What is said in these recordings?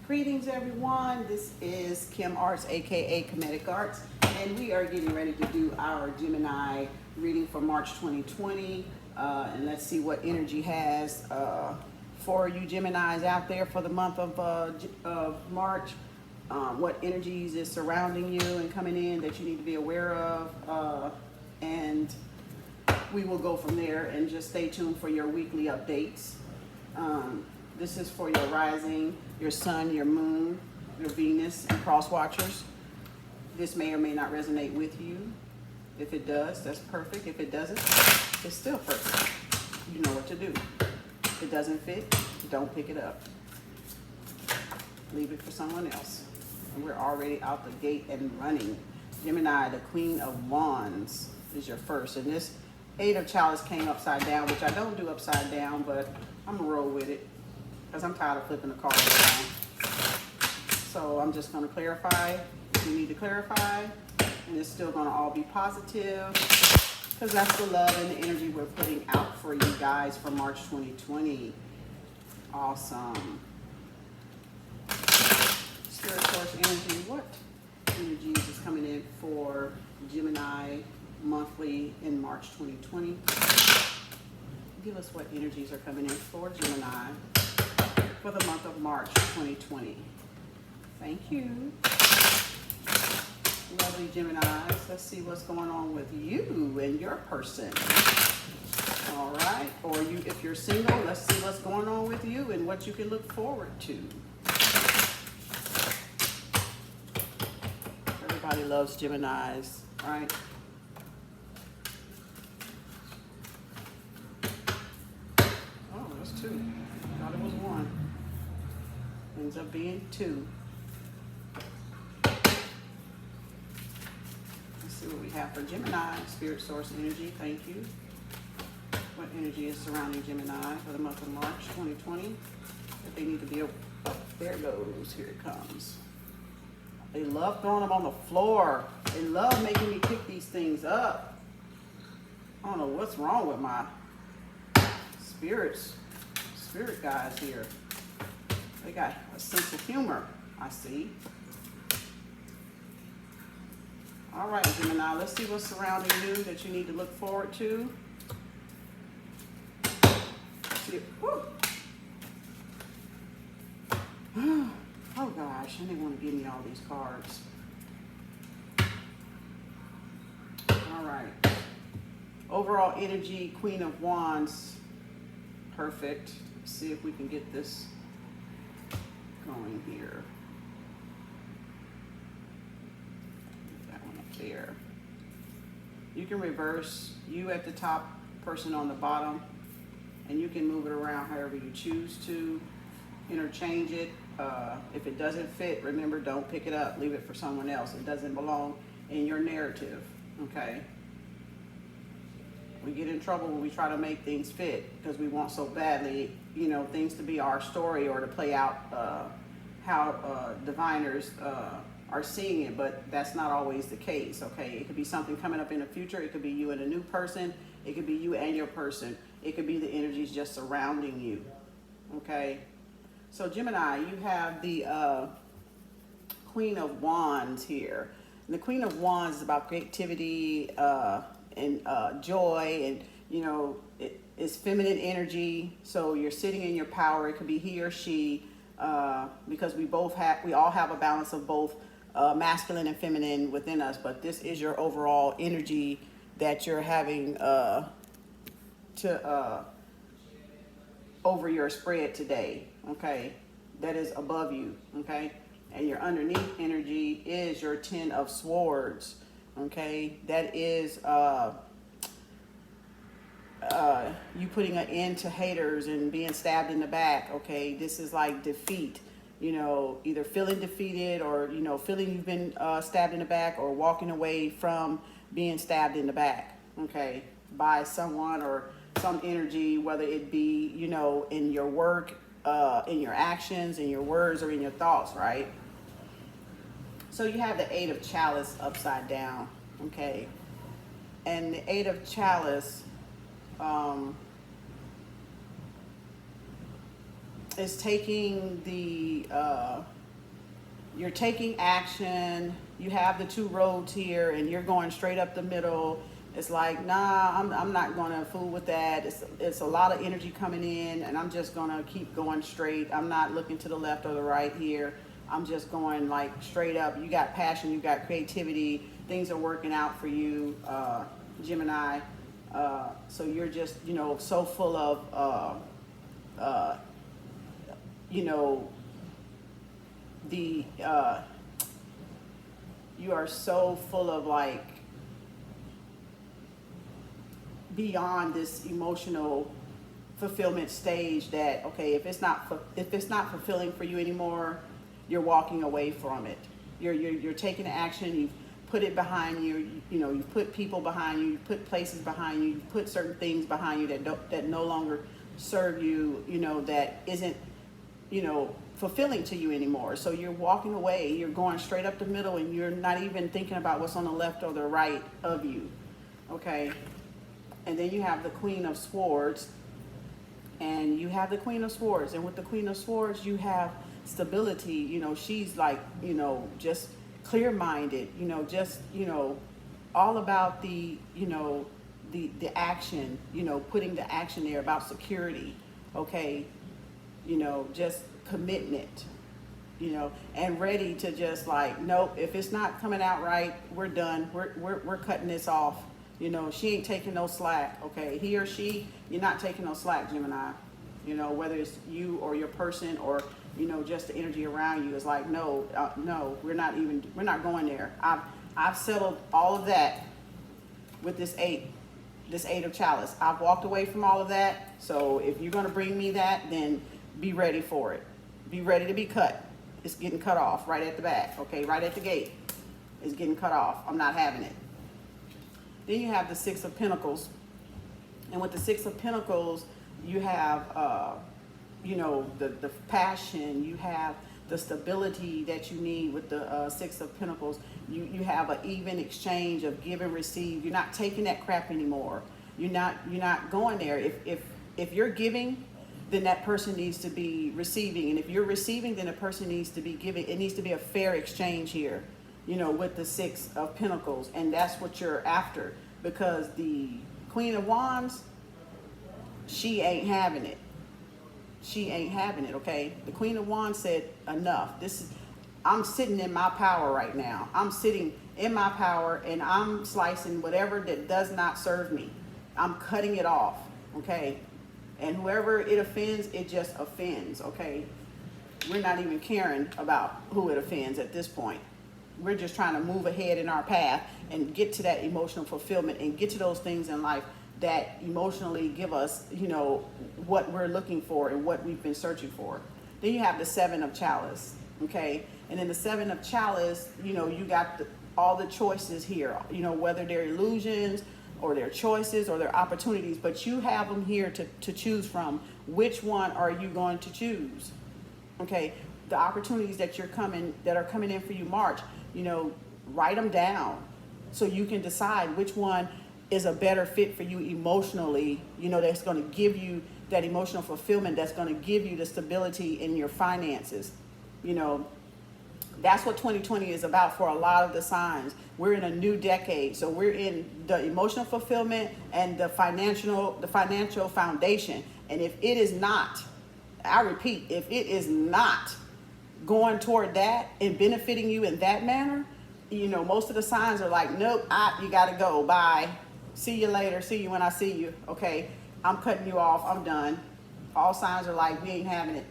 Greetings everyone, this is Kim Arts aka Comedic Arts, and we are getting ready to do our Gemini reading for March 2020, and let's see what energy has for you Geminis out there for the month of March. What energies is surrounding you and coming in that you need to be aware of, and we will go from there, and just stay tuned for your weekly updates. This is for your rising, your sun, your moon, your Venus, and cross watchers. This may or may not resonate with you. If it does, that's perfect. If it doesn't, it's still perfect. You know what to do. If it doesn't fit, don't pick it up. Leave it for someone else. And we're already out the gate and running. Gemini, the Queen of Wands, is your first. And this Eight of Chalice came upside down, which I don't do upside down, but I'm gonna roll with it because I'm tired of flipping the cards around. So I'm just gonna clarify if you need to clarify, and it's still gonna all be positive because that's the love and the energy we're putting out for you guys for March 2020. Awesome. Spirit source energy, what energies is coming in for Gemini monthly in March 2020? Give us what energies are coming in for Gemini for the month of March 2020. Thank you. Lovely Geminis. Let's see what's going on with you and your person. All right. Or you, if you're single, let's see what's going on with you and what you can look forward to. Everybody loves Geminis, right? Oh, that's two. I thought it was one. Ends up being two. Let's see what we have for Gemini. Spirit source energy, thank you. What energy is surrounding Gemini for the month of March 2020? If they need to be there it goes. Here it comes. They love throwing them on the floor. They love making me pick these things up. I don't know what's wrong with my spirit guys here. They got a sense of humor, I see. All right, Gemini, let's see what's surrounding you that you need to look forward to. See, oh gosh, I didn't want to give me all these cards. All right. Overall energy, Queen of Wands. Perfect. Let's see if we can get this going here. Get that one up there. You can reverse you at the top, person on the bottom, and you can move it around however you choose to. Interchange it. If it doesn't fit, remember, don't pick it up. Leave it for someone else. It doesn't belong in your narrative, okay? We get in trouble when we try to make things fit because we want so badly, you know, things to be our story or to play out how diviners are seeing it, but that's not always the case, okay? It could be something coming up in the future. It could be you and a new person. It could be you and your person. It could be the energies just surrounding you, okay? So Gemini, you have the Queen of Wands here. And the Queen of Wands is about creativity and joy, and you know, it's feminine energy. So you're sitting in your power. It could be he or she, because we all have a balance of both masculine and feminine within us. But this is your overall energy that you're having over your spread today, okay? That is above you, okay? And your underneath energy is your Ten of Swords, okay? That is you putting an end to haters and being stabbed in the back, okay? This is like defeat, you know, either feeling defeated or, you know, feeling you've been stabbed in the back, or walking away from being stabbed in the back, okay? By someone or some energy, whether it be, you know, in your work, in your actions, in your words, or in your thoughts, right? So you have the Eight of Chalice upside down, okay? And the Eight of Chalice is taking the you're taking action. You have the two roads here and you're going straight up the middle. It's like, nah, I'm not gonna fool with that. It's a lot of energy coming in and I'm just gonna keep going straight. I'm not looking to the left or the right here. I'm just going like straight up. You got passion, you got creativity, things are working out for you, Gemini. So you're just, you know, so full of, you know, you are so full of like beyond this emotional fulfillment stage that, okay, if it's not fulfilling for you anymore, you're walking away from it. You're taking action. You've put it behind you. You know, you've put people behind you. You've put places behind you. You've put certain things behind you that no longer serve you. You know, that isn't, you know, fulfilling to you anymore. So you're walking away. You're going straight up the middle, and you're not even thinking about what's on the left or the right of you. Okay. And then you have the Queen of Swords, and you have the Queen of Swords, and with the Queen of Swords, you have stability. You know, she's like, you know, just clear-minded, you know, just, you know, all about the, you know, the action, you know, putting the action there, about security, okay, you know, just commitment, you know, and ready to just like, nope, if it's not coming out right, we're done, we're cutting this off. You know, she ain't taking no slack, okay? He or she, you're not taking no slack, Gemini. You know, whether it's you or your person or, you know, just the energy around you is like, no, no, we're not going there. I've settled all of that with this eight of chalice. I've walked away from all of that. So if you're going to bring me that, then be ready for it. Be ready to be cut. It's getting cut off right at the back, okay? Right at the gate. It's getting cut off. I'm not having it. Then you have the Six of Pentacles. And with the Six of Pentacles, you have, you know, the passion. You have the stability that you need with the Six of Pentacles. You have an even exchange of give and receive. You're not taking that crap anymore. You're not going there. If you're giving, then that person needs to be receiving. And if you're receiving, then a person needs to be giving. It needs to be a fair exchange here, you know, with the Six of Pentacles. And that's what you're after, because the Queen of Wands, she ain't having it. She ain't having it, okay? The Queen of Wands said, enough. I'm sitting in my power right now. I'm sitting in my power and I'm slicing whatever that does not serve me. I'm cutting it off, okay? And whoever it offends, it just offends, okay? We're not even caring about who it offends at this point. We're just trying to move ahead in our path and get to that emotional fulfillment and get to those things in life that emotionally give us, you know, what we're looking for and what we've been searching for. Then you have the Seven of Chalice, okay? And in the Seven of Chalice, you know, you got all the choices here, you know, whether they're illusions or they're choices or they're opportunities, but you have them here to choose from. Which one are you going to choose? Okay, the opportunities that are coming in for you March, you know, write them down so you can decide which one is a better fit for you emotionally, you know, that's going to give you that emotional fulfillment, that's going to give you the stability in your finances. You know, that's what 2020 is about for a lot of the signs. We're in a new decade, so we're in the emotional fulfillment and the financial foundation. And if it is not, I repeat, if it is not going toward that and benefiting you in that manner, you know, most of the signs are like, nope, you got to go, bye. See you later. See you when I see you. Okay, I'm cutting you off. I'm done. All signs are like, we ain't having it.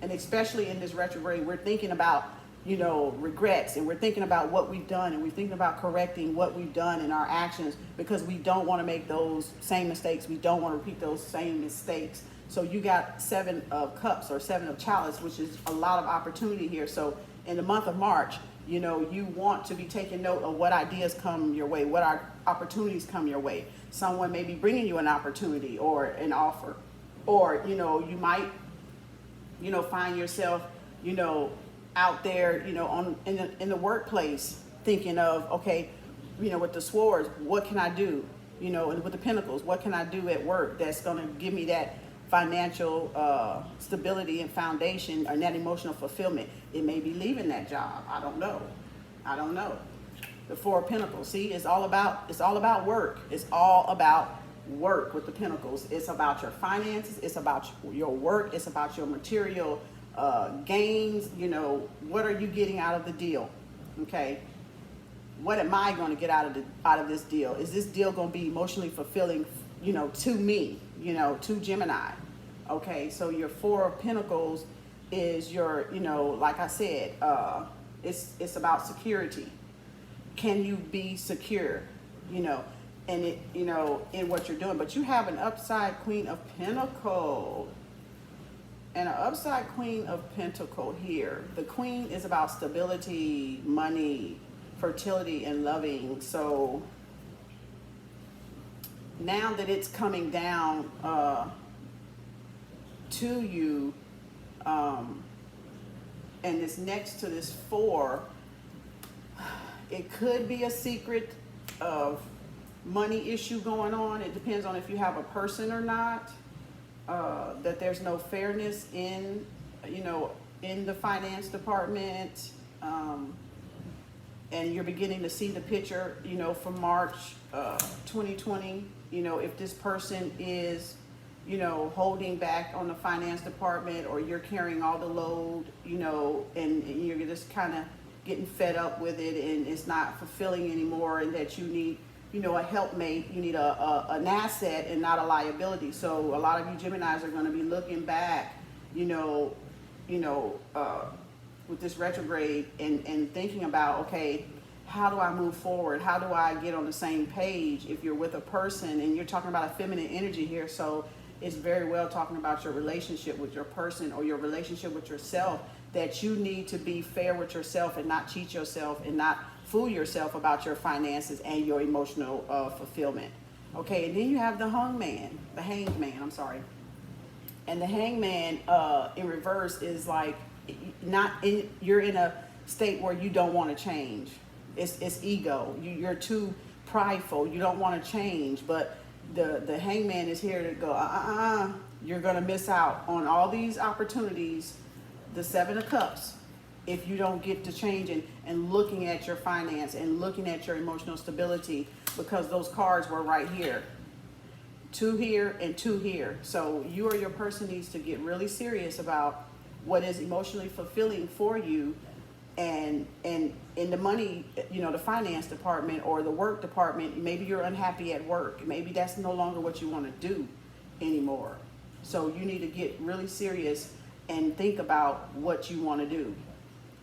And especially in this retrograde, we're thinking about, you know, regrets, and we're thinking about what we've done, and we're thinking about correcting what we've done in our actions, because we don't want to make those same mistakes. We don't want to repeat those same mistakes. So you got Seven of Cups or Seven of Chalice, which is a lot of opportunity here. So in the month of March, you know, you want to be taking note of what ideas come your way, what opportunities come your way. Someone may be bringing you an opportunity or an offer, or, you know, you might, you know, find yourself, you know, out there, you know, in the workplace thinking of, okay, you know, with the Swords, what can I do? You know, and with the Pentacles, what can I do at work that's going to give me that financial stability and foundation, or that emotional fulfillment. It may be leaving that job. I don't know. The Four of Pentacles. See, it's all about work. It's all about work with the Pentacles. It's about your finances. It's about your work. It's about your material gains. You know, what are you getting out of the deal? Okay. What am I going to get out of this deal? Is this deal going to be emotionally fulfilling, you know, to me, you know, to Gemini? Okay, so your Four of Pentacles is your, you know, like I said, it's about security. Can you be secure, you know, and it, you know, in what you're doing? But you have an upside Queen of Pentacles and an upside Queen of Pentacles here. The Queen is about stability, money, fertility, and loving. So now that it's coming down to you, and it's next to this Four, it could be a secret of money issue going on. It depends on if you have a person or not. That there's no fairness in, you know, in the finance department. And you're beginning to see the picture, you know, from March 2020, you know, if this person is, you know, holding back on the finance department, or you're carrying all the load, you know, and you're just kind of getting fed up with it, and it's not fulfilling anymore, and that you need, you know, a helpmate, you need an asset and not a liability. So a lot of you Geminis are going to be looking back, you know, with this retrograde and thinking about, okay, how do I move forward? How do I get on the same page? If you're with a person, and you're talking about a feminine energy here, so it's very well talking about your relationship with your person, or your relationship with yourself, that you need to be fair with yourself and not cheat yourself and not fool yourself about your finances and your emotional fulfillment. Okay, and then you have the Hanged Man, I'm sorry. And the Hangman in reverse is like, you're in a state where you don't want to change. It's ego. You're too prideful. You don't want to change. But the Hangman is here to go, you're going to miss out on all these opportunities, the Seven of Cups, if you don't get to change and looking at your finance and looking at your emotional stability, because those cards were right here. 2 here and 2 here. So you or your person needs to get really serious about what is emotionally fulfilling for you, and in the money, you know, the finance department or the work department, maybe you're unhappy at work. Maybe that's no longer what you want to do anymore. So you need to get really serious and think about what you want to do.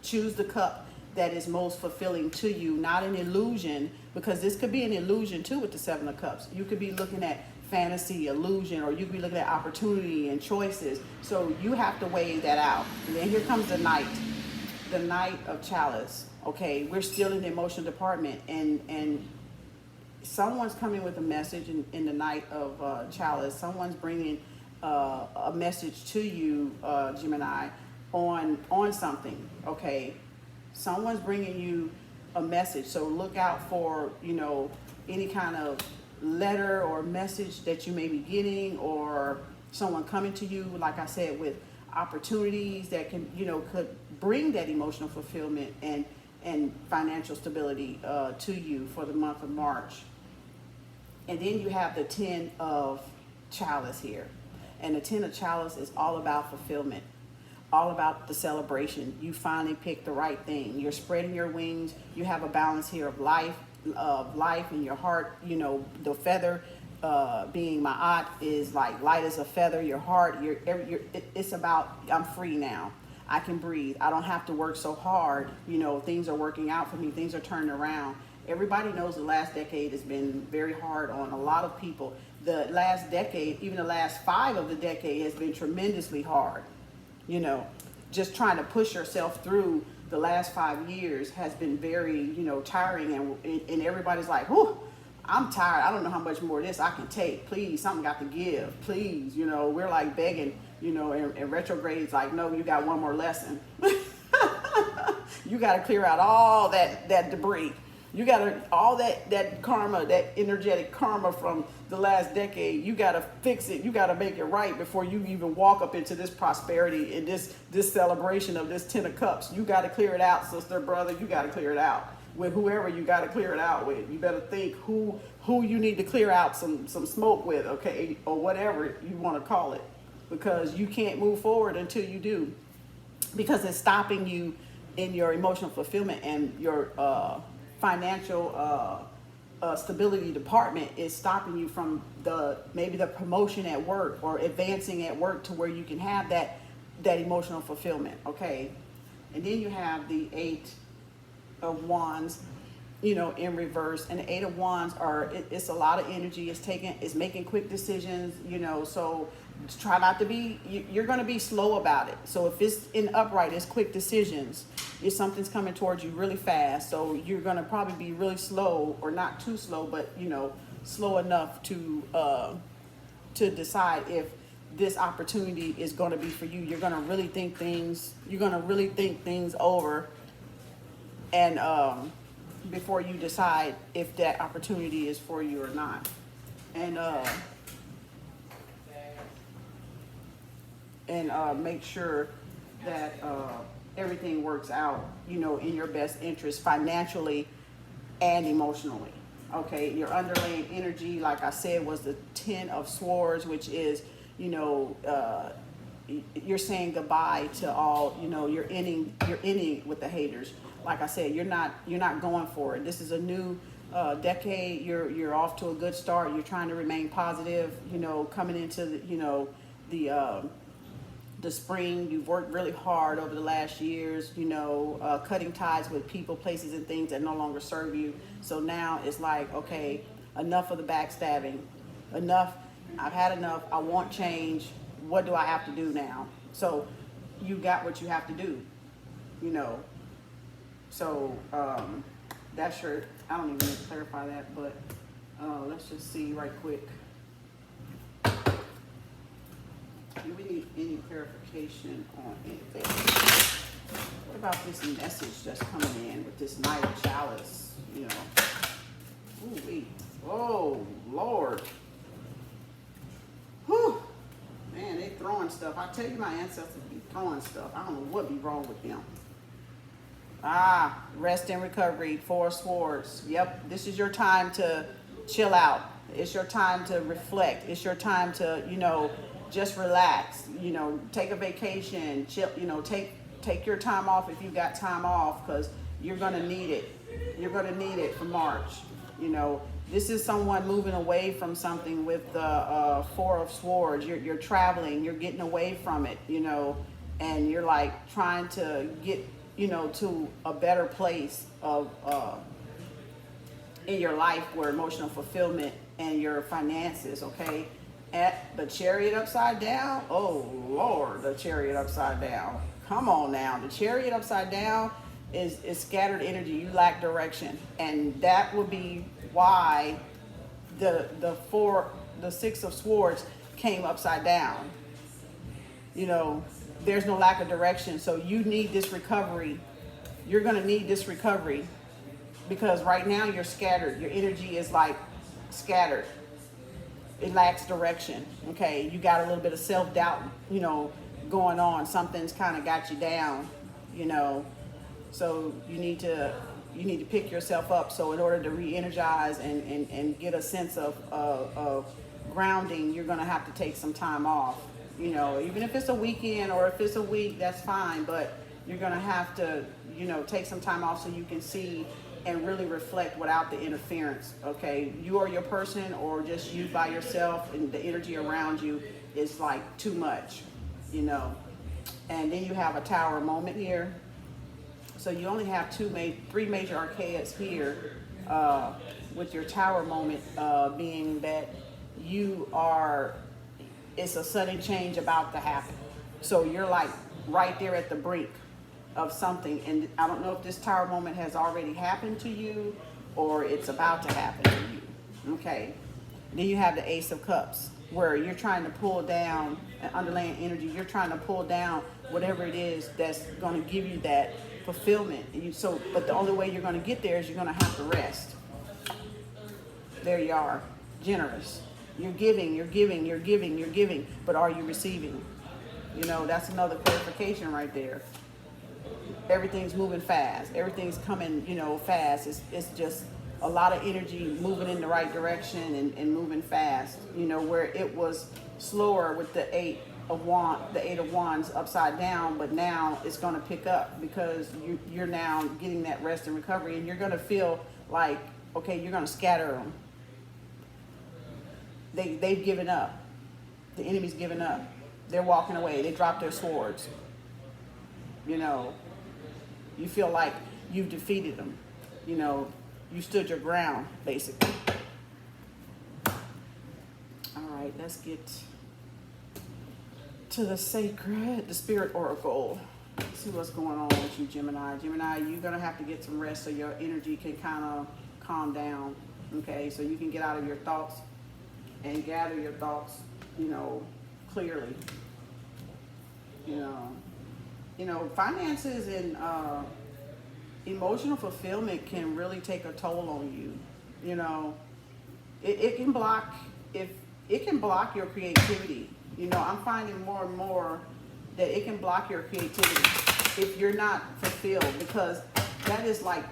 Choose the cup that is most fulfilling to you, not an illusion, because this could be an illusion too with the Seven of Cups. You could be looking at fantasy, illusion, or you could be looking at opportunity and choices. So you have to weigh that out. And then here comes the Knight of Chalice. Okay, we're still in the emotional department, and someone's coming with a message in the Knight of Chalice. Someone's bringing a message to you, Gemini, on something. Okay, someone's bringing you a message. So look out for, you know, any kind of letter or message that you may be getting, or someone coming to you, like I said, with opportunities that can, you know, could bring that emotional fulfillment and financial stability to you for the month of March. And then you have the Ten of Chalice here. And the Ten of Chalice is all about fulfillment, all about the celebration. You finally picked the right thing. You're spreading your wings. You have a balance here of life in your heart. You know, the feather being Ma'at is like light as a feather. Your heart, it's about, I'm free now. I can breathe. I don't have to work so hard. You know, things are working out for me. Things are turning around. Everybody knows the last decade has been very hard on a lot of people. The last decade, even the last 5 of the decade, has been tremendously hard. You know, just trying to push yourself through the last 5 years has been very, you know, tiring. And everybody's like, whew, I'm tired. I don't know how much more of this I can take. Please, something got to give. Please, you know, we're like begging, you know, and retrograde's like, no, you got one more lesson. You got to clear out all that debris. You gotta, all that karma, that energetic karma from the last decade, you gotta fix it. You gotta make it right before you even walk up into this prosperity and this celebration of this 10 of cups. You gotta clear it out, sister, brother. You gotta clear it out with whoever you gotta clear it out with. You better think who you need to clear out some smoke with, okay, or whatever you want to call it, because you can't move forward until you do, because it's stopping you in your emotional fulfillment, and your financial stability department is stopping you from maybe the promotion at work or advancing at work to where you can have that emotional fulfillment, okay? And then you have the 8 of Wands, you know, in reverse. And the 8 of Wands it's a lot of energy. It's making quick decisions, you know, so try not to be, you're going to be slow about it. So if it's in upright, it's quick decisions. If something's coming towards you really fast, so you're going to probably be really slow, or not too slow, but, you know, slow enough to decide if this opportunity is going to be for you. You're going to really think things, over, and before you decide if that opportunity is for you or not. And make sure that everything works out, you know, in your best interest financially and emotionally. Okay, your underlying energy, like I said, was the 10 of Swords, which is, you know, you're saying goodbye to all, you know, you're ending with the haters. Like I said, you're not going for it. This is a new decade. You're off to a good start. You're trying to remain positive, you know, coming into the, you know, the spring. You've worked really hard over the last years, you know, cutting ties with people, places, and things that no longer serve you. So now it's like, okay, enough of the backstabbing. Enough. I've had enough. I want change. What do I have to do now? So you got what you have to do, you know. So that's your, I don't even need to clarify that, but let's just see right quick. Do we need any clarification on anything? What about this message that's coming in with this Knight of Chalice, you know? Ooh-wee. Oh, Lord. Whew. Man, they throwing stuff. I tell you, my ancestors be throwing stuff. I don't know what be wrong with them. Rest and recovery, 4 of Swords. Yep, this is your time to chill out. It's your time to reflect. It's your time to, you know, just relax, you know, take a vacation, chill, you know, take your time off if you got time off, because you're going to need it. You're going to need it for March. You know, this is someone moving away from something with the 4 of Swords. You're traveling, you're getting away from it, you know, and you're like trying to get, you know, to a better place of in your life where emotional fulfillment and your finances, okay? At the Chariot upside down, oh Lord, the Chariot upside down. Come on now, the Chariot upside down is scattered energy. You lack direction, and that would be why the 6 of Swords came upside down. You know, there's no lack of direction, so you need this recovery. You're gonna need this recovery, because right now you're scattered. Your energy is like scattered. It lacks direction, okay? You got a little bit of self-doubt, you know, going on. Something's kind of got you down, you know. So you need to pick yourself up. So in order to re-energize and get a sense of grounding, you're going to have to take some time off, you know. Even if it's a weekend or if it's a week, that's fine. But you're going to have to, you know, take some time off so you can see and really reflect without the interference, okay? You or your person, or just you by yourself, and the energy around you is like too much, you know. And then you have a Tower moment here. So you only have 3 major arcades here, with your Tower moment being that it's a sudden change about to happen. So you're like right there at the brink of something, and I don't know if this Tower moment has already happened to you or it's about to happen to you, okay? Then you have the Ace of Cups, where you're trying to pull down an underlying energy. You're trying to pull down whatever it is that's going to give you that fulfillment. But the only way you're going to get there is you're going to have to rest. There you are, generous. You're giving, you're giving, you're giving, you're giving, but are you receiving? You know, that's another clarification right there. Everything's moving fast. Everything's coming, you know, fast. It's just a lot of energy moving in the right direction and moving fast. You know, where it was slower with the Eight of Wands upside down, but now it's going to pick up because you're now getting that rest and recovery, and you're going to feel like, okay, you're going to scatter them. They've given up. The enemy's given up. They're walking away. They dropped their swords. You know, you feel like you've defeated them. You know, you stood your ground, basically. All right, let's get to the Spirit Oracle. See what's going on with you, Gemini. Gemini, you're going to have to get some rest so your energy can kind of calm down. Okay, so you can get out of your thoughts and gather your thoughts, you know, clearly. You know, finances and emotional fulfillment can really take a toll on you. You know, it can block your creativity. You know, I'm finding more and more that it can block your creativity if you're not fulfilled, because that is like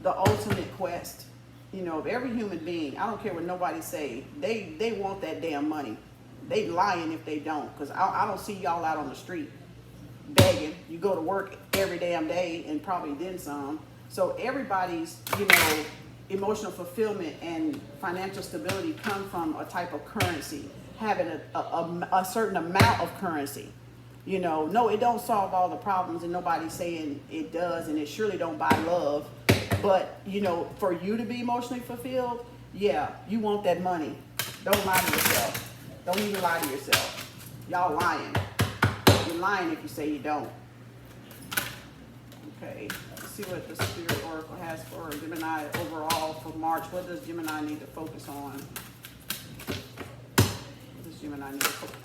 the ultimate quest. You know, of every human being. I don't care what nobody say. They want that damn money. They lying if they don't, because I don't see y'all out on the street begging. You go to work every damn day and probably then some. So everybody's, you know, emotional fulfillment and financial stability come from a type of currency, having a certain amount of currency. You know, no, it don't solve all the problems, and nobody's saying it does, and it surely don't buy love. But, you know, for you to be emotionally fulfilled, yeah, you want that money. Don't lie to yourself. Don't even lie to yourself. Y'all lying. You're lying if you say you don't. Okay, let's see what the Spirit Oracle has for Gemini overall for March. What does Gemini need to focus on? What does Gemini need to focus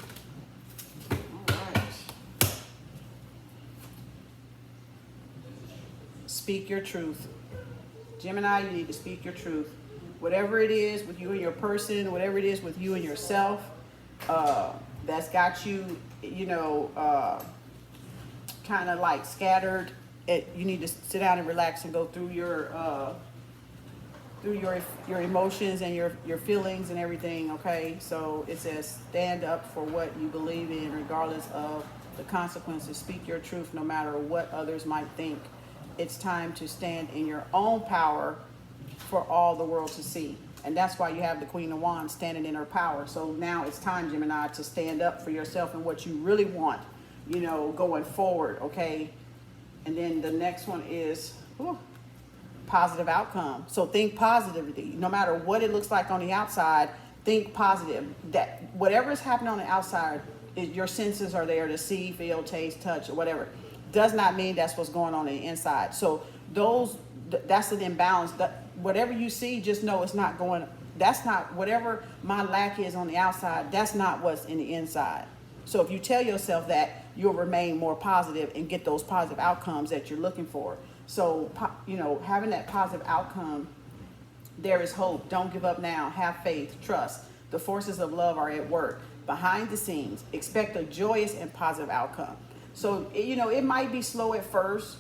on? All right. Speak your truth. Gemini, you need to speak your truth. Whatever it is with you and your person, whatever it is with you and yourself, that's got you, you know, kind of like scattered. You need to sit down and relax and go through your emotions and your feelings and everything. Okay, so it says stand up for what you believe in, regardless of the consequences. Speak your truth, no matter what others might think. It's time to stand in your own power for all the world to see. And that's why you have the Queen of Wands standing in her power. So now it's time, Gemini, to stand up for yourself and what you really want, you know, going forward, okay? And then the next one is positive outcome. So think positively. No matter what it looks like on the outside, think positive. That whatever is happening on the outside, your senses are there to see, feel, taste, touch, or whatever. Does not mean that's what's going on the inside. So that's an imbalance. Whatever you see, just know it's not going. That's not whatever my lack is on the outside. That's not what's in the inside. So if you tell yourself that, you'll remain more positive and get those positive outcomes that you're looking for. So, you know, having that positive outcome, there is hope. Don't give up now. Have faith. Trust. The forces of love are at work. Behind the scenes, expect a joyous and positive outcome. So, you know, it might be slow at first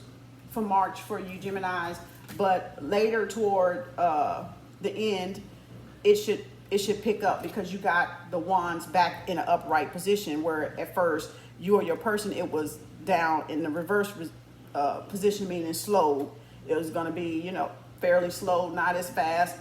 for March for you Geminis, but later toward the end, it should pick up, because you got the wands back in an upright position, where at first you or your person, it was down in the reverse position, meaning slow. It was going to be, you know, fairly slow, not as fast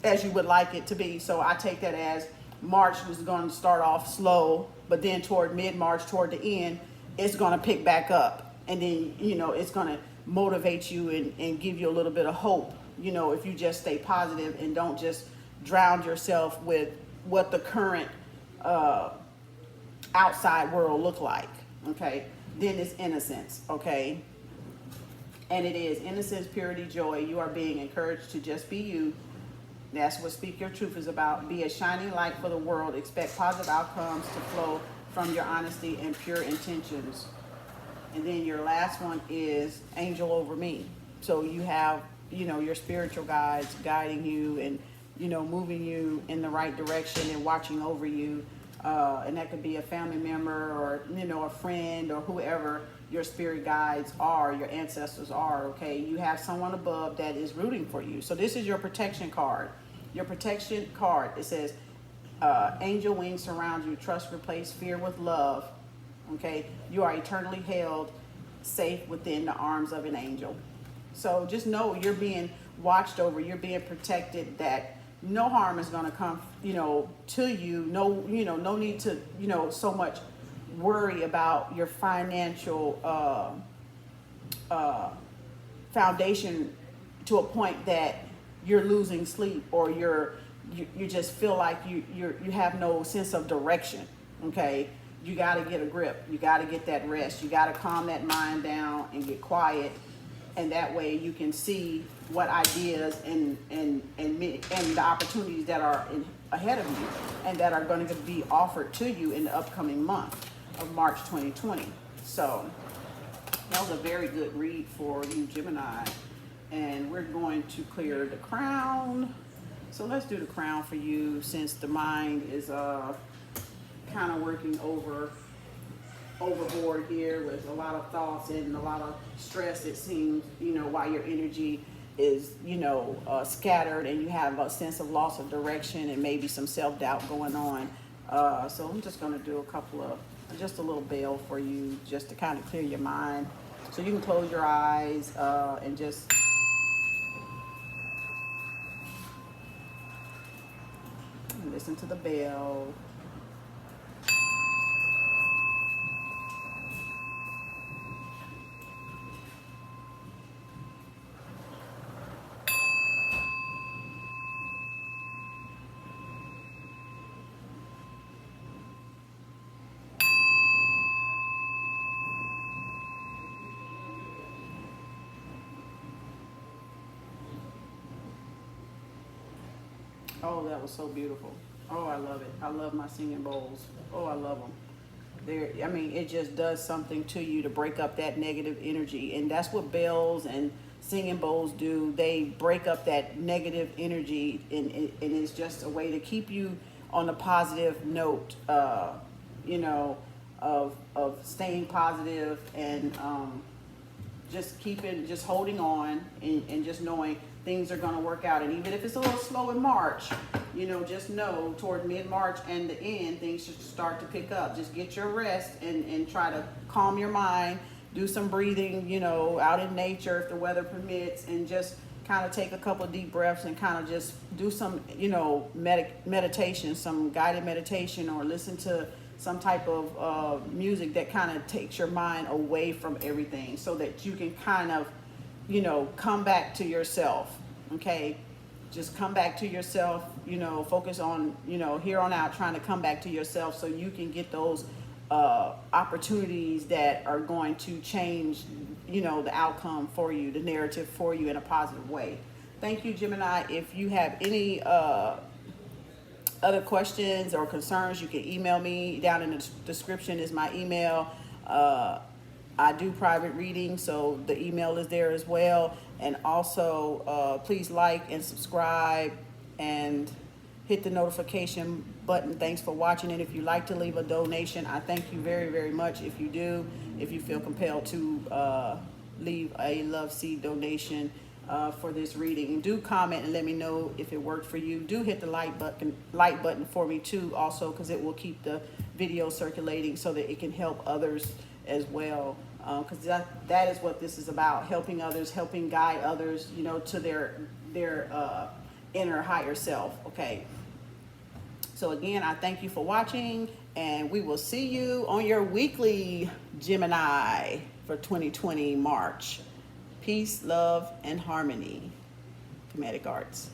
as you would like it to be. So I take that as March was going to start off slow, but then toward mid-March, toward the end, it's going to pick back up. And then, you know, it's going to motivate you and give you a little bit of hope, you know, if you just stay positive and don't just drown yourself with what the current outside world look like. Okay, then it's innocence. Okay, and it is innocence, purity, joy. You are being encouraged to just be you. That's what Speak Your Truth is about. Be a shining light for the world. Expect positive outcomes to flow from your honesty and pure intentions. And then your last one is angel over me. So you have, your spiritual guides guiding you and, moving you in the right direction and watching over you. And that could be a family member or, a friend or whoever your spirit guides are, your ancestors are, okay? You have someone above that is rooting for you. So this is your protection card. Your protection card, it says, angel wings surround you, trust replace fear with love, okay? You are eternally held safe within the arms of an angel. So just know you're being watched over, you're being protected, that no harm is going to come, to you. No, no need to, so much worry about your financial foundation to a point that you're losing sleep or you just feel like you have no sense of direction. Okay, you got to get a grip. You got to get that rest. You got to calm that mind down and get quiet, and that way you can see what ideas and the opportunities that are ahead of you and that are going to be offered to you in the upcoming month of March 2020. So that was a very good read for you, Gemini. And we're going to clear the crown. So let's do the crown for you, since the mind is kind of working overboard here with a lot of thoughts and a lot of stress, it seems, while your energy is, scattered and you have a sense of loss of direction and maybe some self-doubt going on. So I'm just going to do just a little bell for you, just to kind of clear your mind. So you can close your eyes and just listen to the bell. Oh, that was so beautiful. Oh, I love it. I love my singing bowls. Oh, I love them. It just does something to you to break up that negative energy. And that's what bells and singing bowls do. They break up that negative energy, and it's just a way to keep you on a positive note, of staying positive and just holding on and just knowing things are going to work out. And even if it's a little slow in March, just know toward mid-March and the end, things should start to pick up. Just get your rest and try to calm your mind. Do some breathing, out in nature if the weather permits, and just kind of take a couple of deep breaths and kind of just do some, meditation, some guided meditation, or listen to some type of music that kind of takes your mind away from everything, so that you can kind of, come back to yourself. Okay, just come back to yourself. Focus on, here on out, trying to come back to yourself so you can get those opportunities that are going to change, the outcome for you, the narrative for you in a positive way. Thank you, Gemini. If you have any other questions or concerns, you can email me. Down in the description is my email. I do private readings, so the email is there as well. And also, please like and subscribe and hit the notification button. Thanks for watching. And if you'd like to leave a donation, I thank you very, very much. If you do, if you feel compelled to leave a love seed donation for this reading, and do comment and let me know if it worked for you. Do hit the like button for me too, also, because it will keep the video circulating so that it can help others as well. Because that is what this is about: helping others, helping guide others, to their inner higher self. Okay. So again, I thank you for watching, and we will see you on your weekly Gemini for 2020 March. Peace, love, and harmony. Comedic Arts.